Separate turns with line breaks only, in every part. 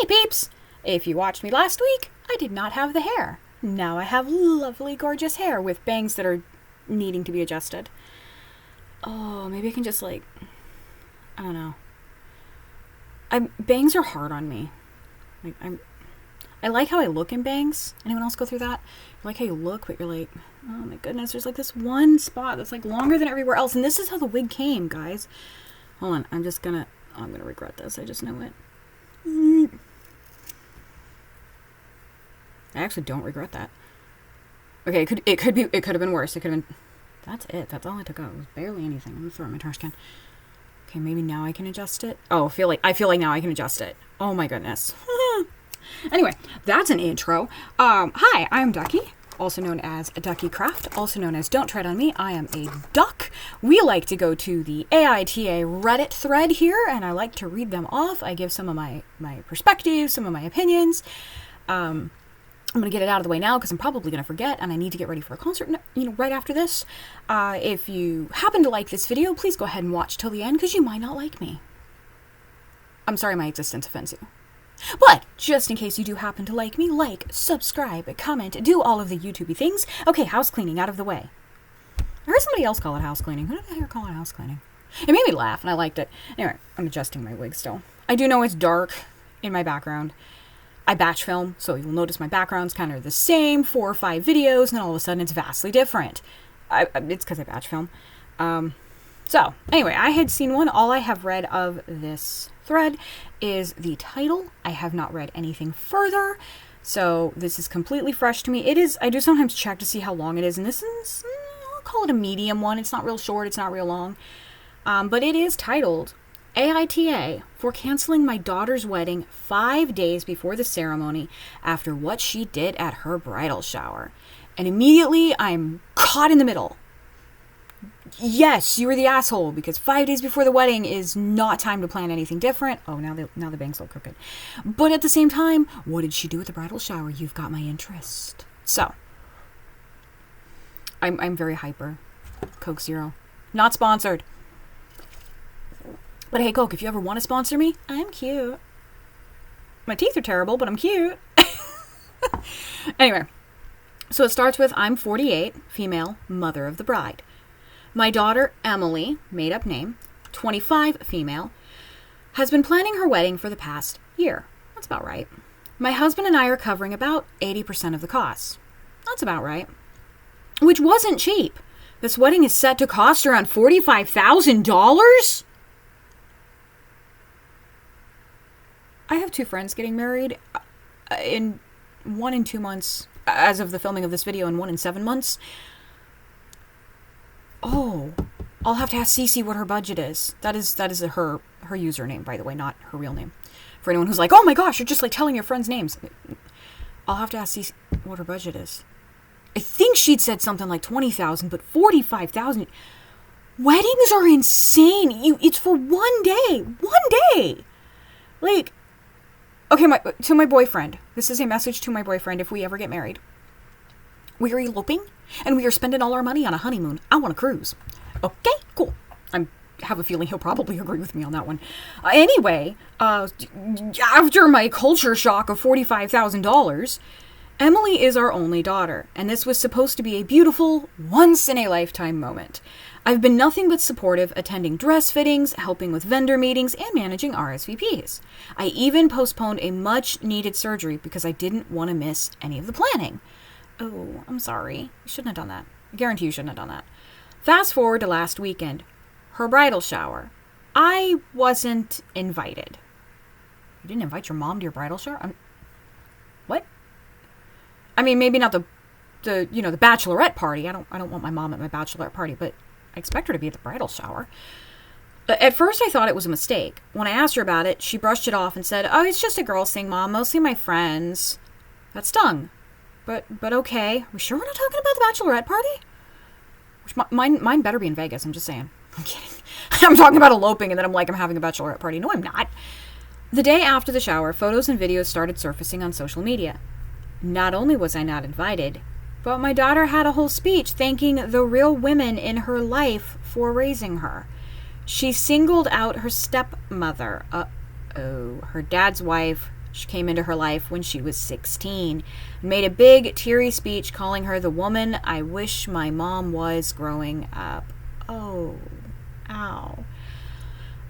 Hey peeps! If you watched me last week, I did not have the hair. Now I have lovely, gorgeous hair with bangs that are needing to be adjusted. Oh, maybe I can just I don't know. Bangs are hard on me. I like how I look in bangs. Anyone else go through that? You like how you look, but you're like, oh my goodness, there's this one spot that's longer than everywhere else. And this is how the wig came, guys. Hold on, I'm gonna regret this. I just know it. I actually don't regret that. Okay, it could have been worse. It could have been. That's it. That's all I took out. It was barely anything. I'm gonna throw it in my trash can. Okay, maybe now I can adjust it. Oh, I feel like now I can adjust it. Oh my goodness. Anyway, that's an intro. Hi, I'm Ducky, also known as Ducky Craft, also known as Don't Tread on Me. I am a duck. We like to go to the AITA Reddit thread here, and I like to read them off. I give some of my perspectives, some of my opinions. I'm going to get it out of the way now because I'm probably going to forget and I need to get ready for a concert, right after this. If you happen to like this video, please go ahead and watch till the end because you might not like me. I'm sorry my existence offends you. But just in case you do happen to like me, subscribe, comment, do all of the YouTubey things. Okay, house cleaning out of the way. I heard somebody else call it house cleaning. Who did I hear call it house cleaning? It made me laugh and I liked it. Anyway, I'm adjusting my wig still. I do know it's dark in my background. I batch film, so you'll notice my background's kind of the same, 4 or 5 videos, and then all of a sudden it's vastly different. It's because I batch film. So, anyway, I had seen one. All I have read of this thread is the title. I have not read anything further, so this is completely fresh to me. It is, I do sometimes check to see how long it is, and this is, I'll call it a medium one. It's not real short, it's not real long. But it is titled AITA for canceling my daughter's wedding 5 days before the ceremony after what she did at her bridal shower. And immediately I'm caught in the middle. Yes, you were the asshole because 5 days before the wedding is not time to plan anything different. Oh, now the bangs look crooked. But at the same time, what did she do at the bridal shower? You've got my interest. So, I'm very hyper. Coke Zero. Not sponsored. But hey, Coke, if you ever want to sponsor me, I'm cute. My teeth are terrible, but I'm cute. Anyway, so it starts with, I'm 48, female, mother of the bride. My daughter, Emily, made up name, 25, female, has been planning her wedding for the past year. That's about right. My husband and I are covering about 80% of the costs. That's about right. Which wasn't cheap. This wedding is set to cost around $45,000? I have 2 friends getting married, one in 2 months, as of the filming of this video, and one in 7 months. Oh, I'll have to ask Cece what her budget is. That is her username, by the way, not her real name. For anyone who's like, oh my gosh, you're just telling your friends' names. I'll have to ask Cece what her budget is. I think she'd said something like 20,000, but 45,000. Weddings are insane. It's for one day. One day. Okay, to my boyfriend. This is a message to my boyfriend if we ever get married. We are eloping, and we are spending all our money on a honeymoon. I want a cruise. Okay, cool. I have a feeling he'll probably agree with me on that one. Anyway, after my culture shock of $45,000, Emily is our only daughter, and this was supposed to be a beautiful, once-in-a-lifetime moment. I've been nothing but supportive, attending dress fittings, helping with vendor meetings, and managing RSVPs. I even postponed a much-needed surgery because I didn't want to miss any of the planning. Oh, I'm sorry. You shouldn't have done that. I guarantee you shouldn't have done that. Fast forward to last weekend. Her bridal shower. I wasn't invited. You didn't invite your mom to your bridal shower? What? I mean, maybe not the bachelorette party. I don't want my mom at my bachelorette party, but I expect her to be at the bridal shower. At first, I thought it was a mistake. When I asked her about it, she brushed it off and said, oh, it's just a girls' thing, Mom. Mostly my friends. That stung. But okay. Are we sure we're not talking about the bachelorette party? Which mine better be in Vegas. I'm just saying. I'm kidding. I'm talking about eloping and then I'm having a bachelorette party. No, I'm not. The day after the shower, photos and videos started surfacing on social media. Not only was I not invited, but my daughter had a whole speech thanking the real women in her life for raising her. She singled out her stepmother, her dad's wife, She came into her life when she was 16 and made a big, teary speech calling her the woman I wish my mom was growing up. Oh, ow.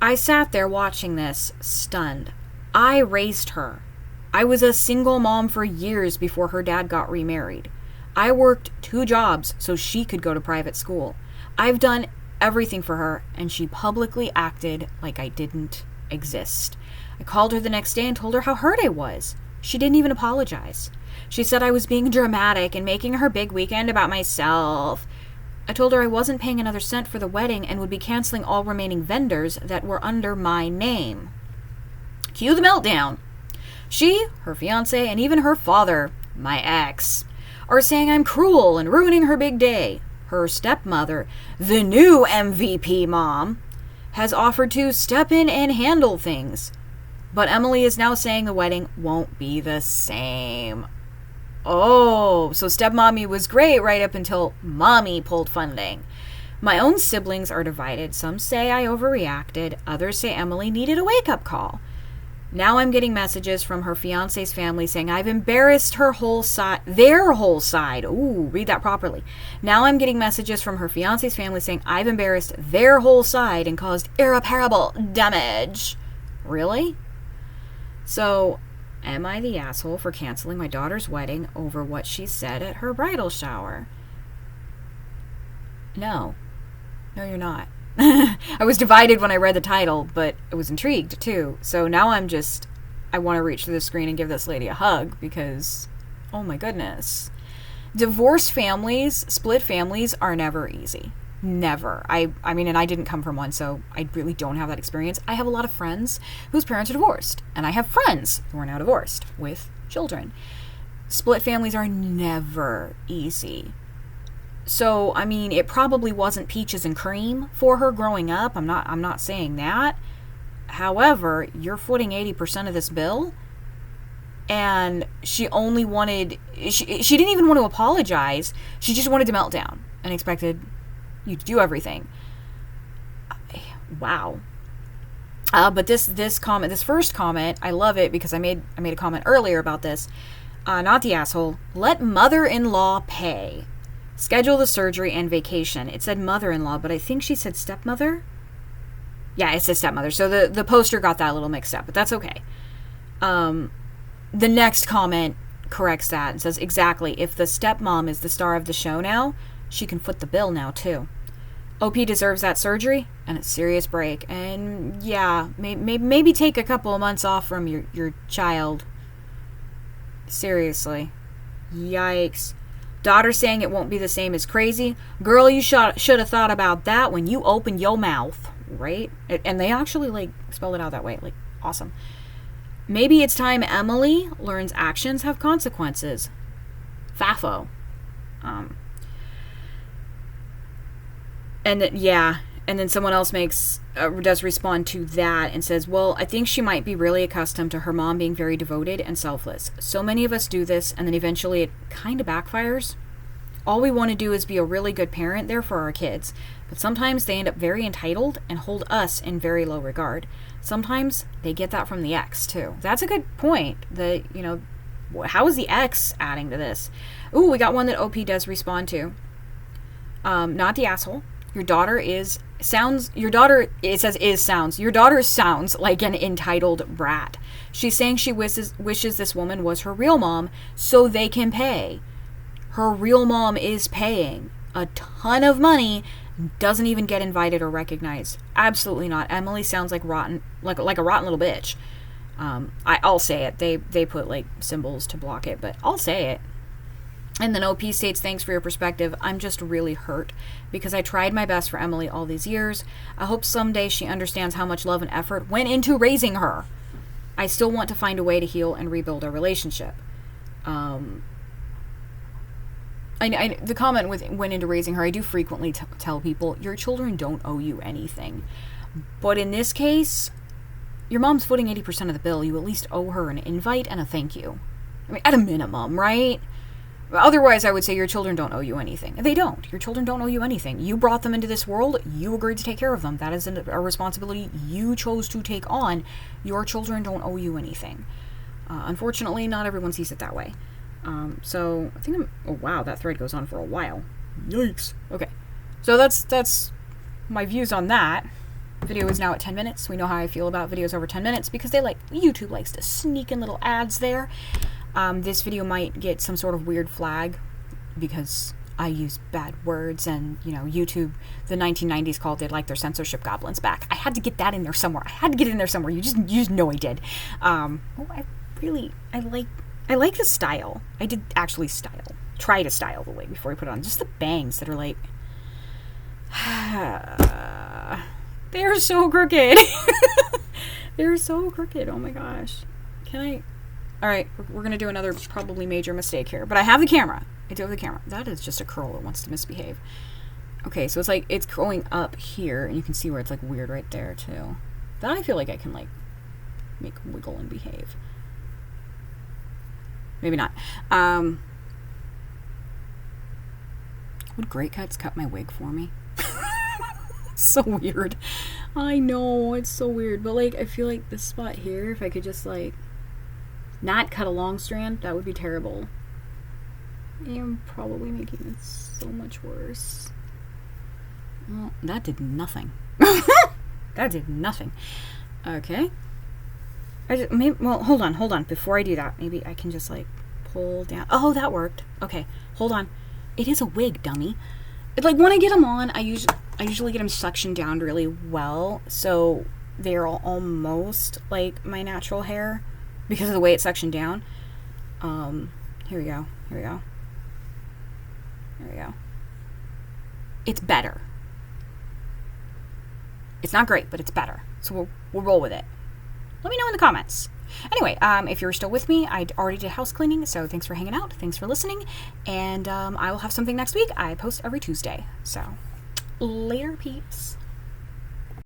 I sat there watching this, stunned. I raised her. I was a single mom for years before her dad got remarried. I worked 2 jobs so she could go to private school. I've done everything for her, and she publicly acted like I didn't exist. I called her the next day and told her how hurt I was. She didn't even apologize. She said I was being dramatic and making her big weekend about myself. I told her I wasn't paying another cent for the wedding and would be canceling all remaining vendors that were under my name. Cue the meltdown. She, her fiancé, and even her father, my ex, are saying I'm cruel and ruining her big day. Her stepmother, the new MVP mom, has offered to step in and handle things. But Emily is now saying the wedding won't be the same. Oh, so stepmommy was great right up until mommy pulled funding. My own siblings are divided. Some say I overreacted. Others say Emily needed a wake-up call. Now I'm getting messages from her fiancé's family saying I've embarrassed their whole side. Ooh, read that properly. Now I'm getting messages from her fiancé's family saying I've embarrassed their whole side and caused irreparable damage. Really? So, am I the asshole for canceling my daughter's wedding over what she said at her bridal shower? No. No, you're not. I was divided when I read the title, but I was intrigued too. So now I want to reach through the screen and give this lady a hug because, oh my goodness. Divorced families, split families are never easy. Never. I mean, and I didn't come from one, so I really don't have that experience. I have a lot of friends whose parents are divorced, and I have friends who are now divorced with children. Split families are never easy. So, I mean, it probably wasn't peaches and cream for her growing up. I'm not saying that. However, you're footing 80% of this bill, and she didn't even want to apologize. She just wanted to melt down and expected you to do everything. Wow. But this first comment, I love it because I made a comment earlier about this. Not the asshole. Let mother-in-law pay. Schedule the surgery and vacation. It said mother-in-law, but I think she said stepmother. Yeah, it says stepmother. So the poster got that a little mixed up, but that's okay. The next comment corrects that and says, exactly, if the stepmom is the star of the show now, she can foot the bill now too. OP deserves that surgery and a serious break. And yeah, maybe take a couple of months off from your child. Seriously. Yikes. Daughter saying it won't be the same is crazy. Girl, you should have thought about that when you opened your mouth, right? And they actually, spell it out that way. Awesome. Maybe it's time Emily learns actions have consequences. Fafo. And then someone else does respond to that and says, well, I think she might be really accustomed to her mom being very devoted and selfless. So many of us do this, and then eventually it kind of backfires. All we want to do is be a really good parent there for our kids, but sometimes they end up very entitled and hold us in very low regard. Sometimes they get that from the ex, too. That's a good point. How is the ex adding to this? Ooh, we got one that OP does respond to. Not the asshole. Your daughter sounds like an entitled brat. She's saying she wishes this woman was her real mom so they can pay. Her real mom is paying a ton of money, doesn't even get invited or recognized. Absolutely not. Emily sounds like a rotten little bitch. I'll say it. They put symbols to block it, but I'll say it. And then OP states, thanks for your perspective. I'm just really hurt because I tried my best for Emily all these years. I hope someday she understands how much love and effort went into raising her. I still want to find a way to heal and rebuild our relationship. The comment went into raising her. I do frequently tell people, your children don't owe you anything. But in this case, your mom's footing 80% of the bill. You at least owe her an invite and a thank you. I mean, at a minimum, right? Otherwise, I would say your children don't owe you anything. They don't. Your children don't owe you anything. You brought them into this world. You agreed to take care of them. That is a responsibility you chose to take on. Your children don't owe you anything. Unfortunately, not everyone sees it that way. So I think oh wow, that thread goes on for a while. Yikes. Okay. So that's my views on that. Video is now at 10 minutes. We know how I feel about videos over 10 minutes because YouTube likes to sneak in little ads there. This video might get some sort of weird flag because I use bad words, and YouTube, the 1990s called it like their censorship goblins back. I had to get that in there somewhere. You just know I did. I like the style. I did actually try to style the wig before I put it on. Just the bangs that are like, they're so crooked. They're so crooked. Oh my gosh. Alright, we're going to do another probably major mistake here. But I have the camera. I do have the camera. That is just a curl that wants to misbehave. Okay, so it's going up here, and you can see where it's like weird right there too. That I feel like I can like make wiggle and behave. Maybe not. Would Great Cuts cut my wig for me? So weird. I know, it's so weird. But like, I feel like this spot here, if I could just like not cut a long strand, that would be terrible. I am probably making it so much worse. Well, that did nothing. That did nothing. Okay. Hold on. Before I do that, maybe I can just like pull down. Oh, that worked. Okay, hold on. It is a wig, dummy. Like when I get them on, I usually get them suctioned down really well, so they're almost like my natural hair because of the way it's suctioned down. Here we go. It's better. It's not great, but it's better. So we'll roll with it. Let me know in the comments. Anyway, if you're still with me, I already did house cleaning, so thanks for hanging out. Thanks for listening. And I will have something next week. I post every Tuesday. So later, peeps.